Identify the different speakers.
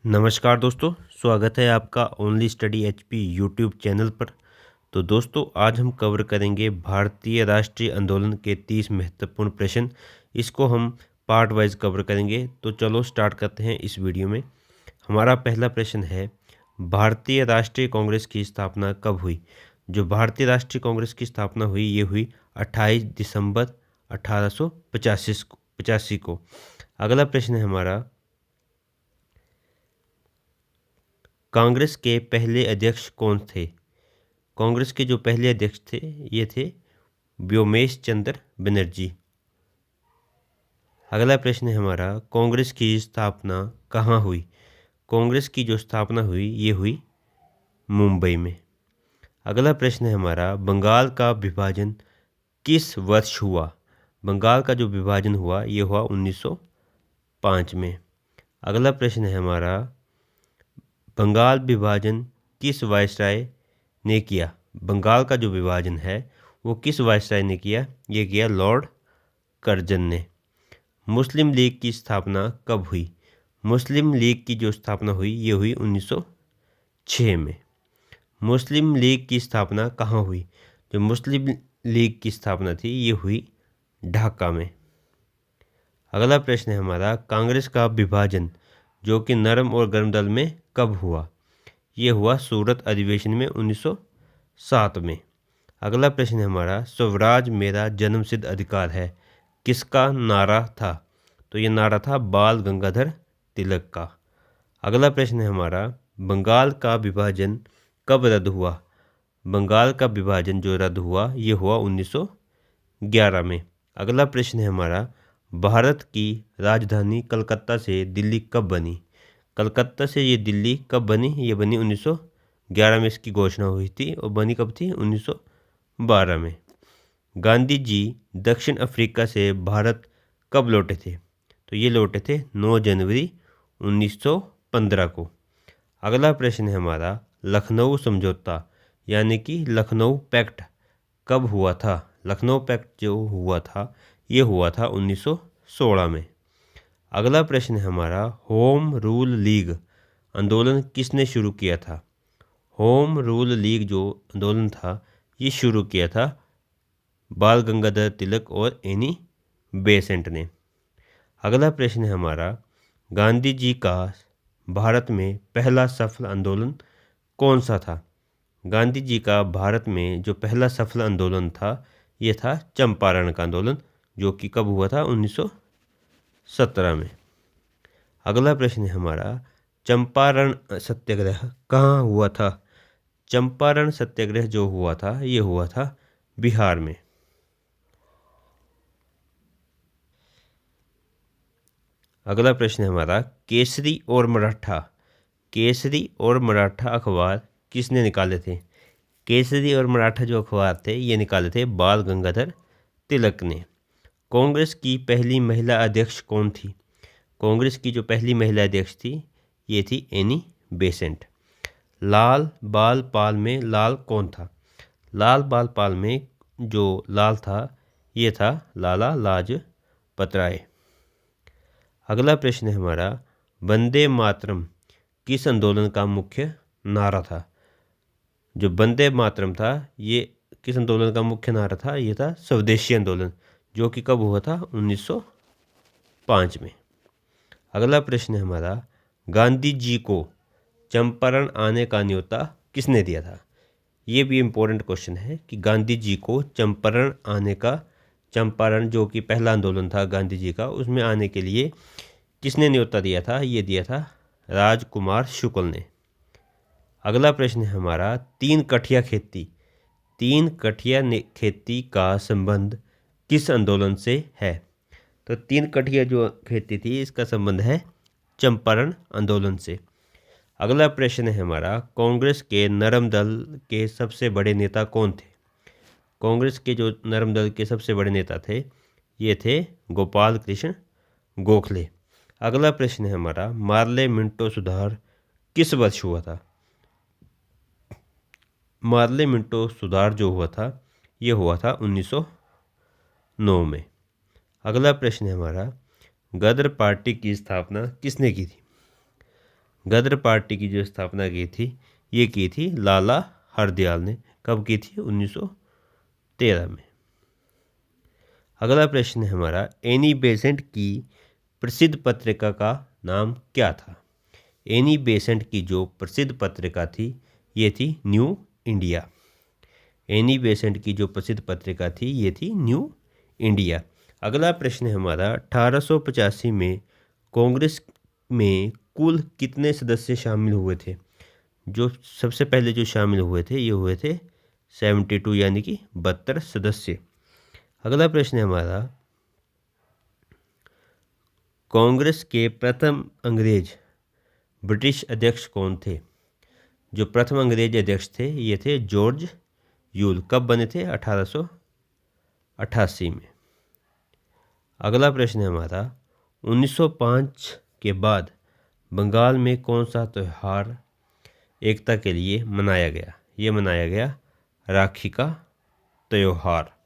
Speaker 1: नमस्कार दोस्तों, स्वागत है आपका only study HP YouTube channel पर। तो दोस्तों, आज हम कवर करेंगे भारतीय राष्ट्रीय आंदोलन के 30 महत्वपूर्ण प्रश्न। इसको हम पार्ट वाइज कवर करेंगे। तो चलो स्टार्ट करते हैं इस वीडियो में। हमारा पहला प्रश्न है, भारतीय राष्ट्रीय कांग्रेस की स्थापना कब हुई? जो भारतीय राष्ट्रीय कांग्रेस की स्थापना हुई, ये हुई 28 दिसंबर 1885 को। अगला प्रश्न है हमारा, कांग्रेस के पहले अध्यक्ष कौन थे? कांग्रेस के जो पहले अध्यक्ष थे, ये थे व्योमेश चंद्र बनर्जी। अगला प्रश्न है हमारा, कांग्रेस की स्थापना कहाँ हुई? कांग्रेस की जो स्थापना हुई, ये हुई मुंबई में। अगला प्रश्न है हमारा, बंगाल का विभाजन किस वर्ष हुआ? बंगाल का जो विभाजन हुआ, ये हुआ 1905 में। अगला प्रश्न है हमारा, बंगाल विभाजन किस वायसराय ने किया? बंगाल का जो विभाजन है वो किस वायसराय ने किया? ये किया लॉर्ड कर्जन ने। मुस्लिम लीग की स्थापना कब हुई? मुस्लिम लीग की जो स्थापना हुई, ये हुई 1906 में। मुस्लिम लीग की स्थापना कहाँ हुई? जो मुस्लिम लीग की स्थापना थी, ये हुई ढाका में। अगला प्रश्न है हमारा, कांग्रेस का विभाजन जो कि नरम और गर्म दल में कब हुआ? ये हुआ सूरत अधिवेशन में 1907 में। अगला प्रश्न है हमारा, स्वराज मेरा जन्मसिद्ध अधिकार है किसका नारा था? तो ये नारा था बाल गंगाधर तिलक का। अगला प्रश्न है हमारा, बंगाल का विभाजन कब रद्द हुआ? बंगाल का विभाजन जो रद्द हुआ, ये हुआ 1911 में। अगला प्रश्न है हमारा, भारत की राजधानी कलकत्ता से दिल्ली कब बनी? कलकत्ता से ये दिल्ली कब बनी? ये बनी 1911 में, इसकी घोषणा हुई थी। और बनी कब थी? 1912 में। गांधी जी दक्षिण अफ्रीका से भारत कब लौटे थे? तो ये लौटे थे 9 जनवरी 1915 को। अगला प्रश्न है हमारा, लखनऊ समझौता यानी कि लखनऊ पैक्ट कब हुआ था? लखनऊ पैक्ट जो हुआ था, ये हुआ था 1916 में। अगला प्रश्न है हमारा, होम रूल लीग आंदोलन किसने शुरू किया था? होम रूल लीग जो आंदोलन था, ये शुरू किया था बाल गंगाधर तिलक और एनी बेसेंट ने। अगला प्रश्न है हमारा, गांधी जी का भारत में पहला सफल आंदोलन कौन सा था? गांधी जी का भारत में जो पहला सफल आंदोलन था, ये था चंपारण का आंदोलन, जो कि कब हुआ था? 1917 में। अगला प्रश्न है हमारा, चंपारण सत्याग्रह कहाँ हुआ था? चंपारण सत्याग्रह जो हुआ था, ये हुआ था बिहार में। अगला प्रश्न है हमारा, केसरी और मराठा अखबार किसने निकाले थे? केसरी और मराठा जो अखबार थे, ये निकाले थे बाल गंगाधर तिलक ने। कांग्रेस की पहली महिला अध्यक्ष कौन थी? कांग्रेस की जो पहली महिला अध्यक्ष थी, ये थी एनी बेसेंट। लाल बाल पाल में लाल कौन था? लाल बाल पाल में जो लाल था, ये था लाला लाजपत राय। अगला प्रश्न है हमारा, वंदे मातरम किस आंदोलन का मुख्य नारा था? जो वंदे मातरम था, ये किस आंदोलन का मुख्य नारा था? ये था स्वदेशी आंदोलन, जो कि कब हुआ था? 1905 में। अगला प्रश्न है हमारा, गांधी जी को चंपारण आने का न्योता किसने दिया था? ये भी इम्पोर्टेंट क्वेश्चन है कि गांधी जी को चंपारण आने का, चंपारण जो कि पहला आंदोलन था गांधी जी का, उसमें आने के लिए किसने न्योता दिया था? ये दिया था राजकुमार शुक्ल ने। अगला प्रश्न है हमारा, तीन कठिया खेती का संबंध किस आंदोलन से है? तो तीन कठिया जो खेती थी, इसका संबंध है चंपारण आंदोलन से। अगला प्रश्न है हमारा, कांग्रेस के नरम दल के सबसे बड़े नेता कौन थे? कांग्रेस के जो नरम दल के सबसे बड़े नेता थे, ये थे गोपाल कृष्ण गोखले। अगला प्रश्न है हमारा, मार्ले मिंटो सुधार किस वर्ष हुआ था? मार्ले मिंटो सुधार जो हुआ था, ये हुआ था 1909 में। अगला प्रश्न है हमारा, गदर पार्टी की स्थापना किसने की थी? गदर पार्टी की जो स्थापना की थी ये की थी लाला हरदयाल ने। कब की थी? 1913 में। अगला प्रश्न है हमारा, एनी बेसेंट की प्रसिद्ध पत्रिका का नाम क्या था? एनी बेसेंट की जो प्रसिद्ध पत्रिका थी ये थी न्यू इंडिया। एनी बेसेंट की जो प्रसिद्ध पत्रिका थी ये थी न्यू इंडिया। अगला प्रश्न है हमारा, 1885 में कांग्रेस में कुल कितने सदस्य शामिल हुए थे? जो सबसे पहले जो शामिल हुए थे ये हुए थे 72 यानी कि 72 सदस्य। अगला प्रश्न है हमारा, कांग्रेस के प्रथम अंग्रेज ब्रिटिश अध्यक्ष कौन थे? जो प्रथम अंग्रेज अध्यक्ष थे ये थे जॉर्ज यूल। कब बने थे? 1888 में। अगला प्रश्न है हमारा, 1905 के बाद बंगाल में कौन सा त्यौहार एकता के लिए मनाया गया? ये मनाया गया राखी का त्यौहार।